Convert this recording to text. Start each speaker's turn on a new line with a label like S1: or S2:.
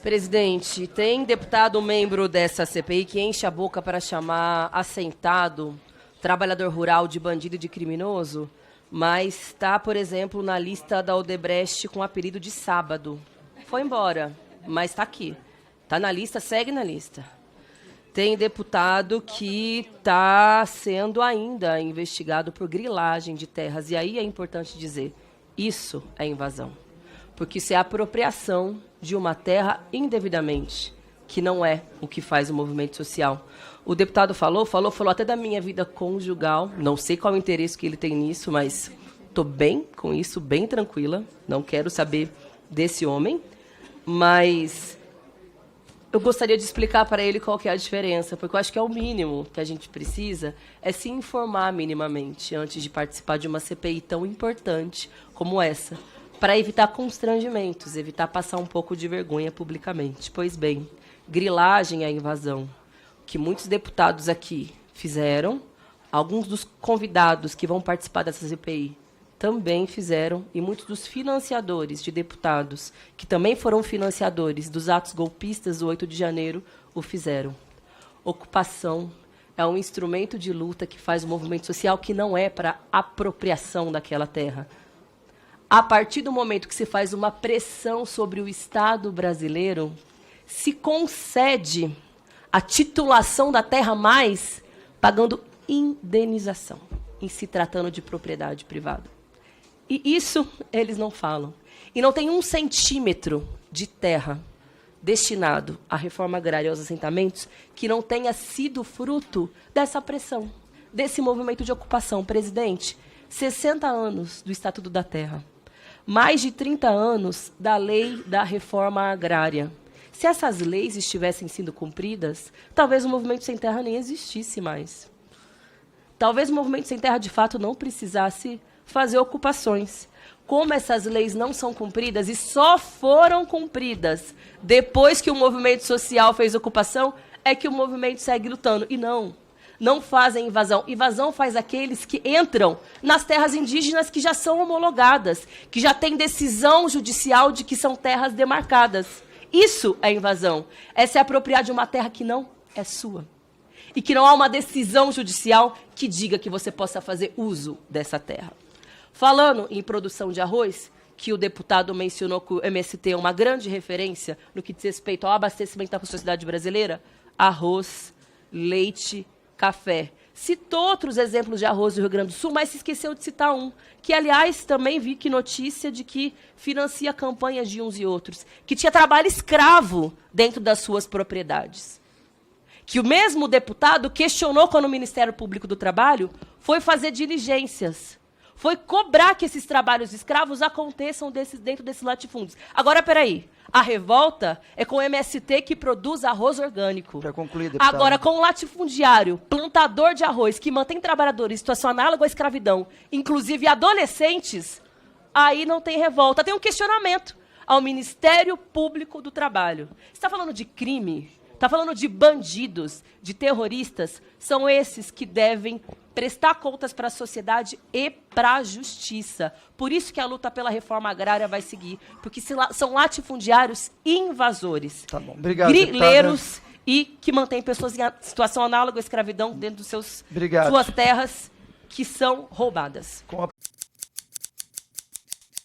S1: Presidente, tem deputado membro dessa CPI que enche a boca para chamar assentado trabalhador rural de bandido e de criminoso, mas está, por exemplo, na lista da Odebrecht com o apelido de Sábado. Foi embora, mas está aqui. Está na lista, segue na lista. Tem deputado que está sendo ainda investigado por grilagem de terras. E aí é importante dizer, isso é invasão. Porque isso é apropriação de uma terra indevidamente, que não é o que faz o movimento social. O deputado falou até da minha vida conjugal. Não sei qual o interesse que ele tem nisso, mas estou bem com isso, bem tranquila. Não quero saber desse homem. Mas eu gostaria de explicar para ele qual que é a diferença, porque eu acho que é o mínimo que a gente precisa, é se informar minimamente antes de participar de uma CPI tão importante como essa, para evitar constrangimentos, evitar passar um pouco de vergonha publicamente. Pois bem, grilagem é invasão, que muitos deputados aqui fizeram, alguns dos convidados que vão participar dessa CPI também fizeram, e muitos dos financiadores de deputados, que também foram financiadores dos atos golpistas do 8 de janeiro, o fizeram. Ocupação é um instrumento de luta que faz o movimento social que não é para apropriação daquela terra. A partir do momento que se faz uma pressão sobre o Estado brasileiro, se concede a titulação da terra mais pagando indenização, em se tratando de propriedade privada. E isso eles não falam. E não tem 1 centímetro de terra destinado à reforma agrária e aos assentamentos que não tenha sido fruto dessa pressão, desse movimento de ocupação. Presidente, 60 anos do Estatuto da Terra, mais de 30 anos da lei da reforma agrária. Se essas leis estivessem sendo cumpridas, talvez o movimento sem terra nem existisse mais. Talvez o movimento sem terra, de fato, não precisasse fazer ocupações. Como essas leis não são cumpridas e só foram cumpridas depois que o movimento social fez ocupação, é que o movimento segue lutando. E não fazem invasão. Invasão faz aqueles que entram nas terras indígenas que já são homologadas, que já têm decisão judicial de que são terras demarcadas. Isso é invasão. É se apropriar de uma terra que não é sua. E que não há uma decisão judicial que diga que você possa fazer uso dessa terra. Falando em produção de arroz, que o deputado mencionou que o MST é uma grande referência no que diz respeito ao abastecimento da sociedade brasileira, arroz, leite, café. Citou outros exemplos de arroz do Rio Grande do Sul, mas se esqueceu de citar um, que, aliás, também vi que notícia de que financia campanhas de uns e outros, que tinha trabalho escravo dentro das suas propriedades. Que o mesmo deputado questionou quando o Ministério Público do Trabalho foi fazer diligências, foi cobrar que esses trabalhos escravos aconteçam dentro desses latifúndios. Agora, peraí, a revolta é com o MST que produz arroz orgânico.
S2: Para concluir, deputado.
S1: Agora, com o latifundiário, plantador de arroz, que mantém trabalhadores em situação análoga à escravidão, inclusive adolescentes, aí não tem revolta. Tem um questionamento ao Ministério Público do Trabalho. Você está falando de crime? Está falando de bandidos, de terroristas? São esses que devem prestar contas para a sociedade e para a justiça. Por isso que a luta pela reforma agrária vai seguir, porque são latifundiários invasores,
S2: tá bom. Obrigado,
S1: grileiros,
S2: deputada.
S1: E que mantêm pessoas em situação análoga à escravidão dentro dos suas terras que são roubadas.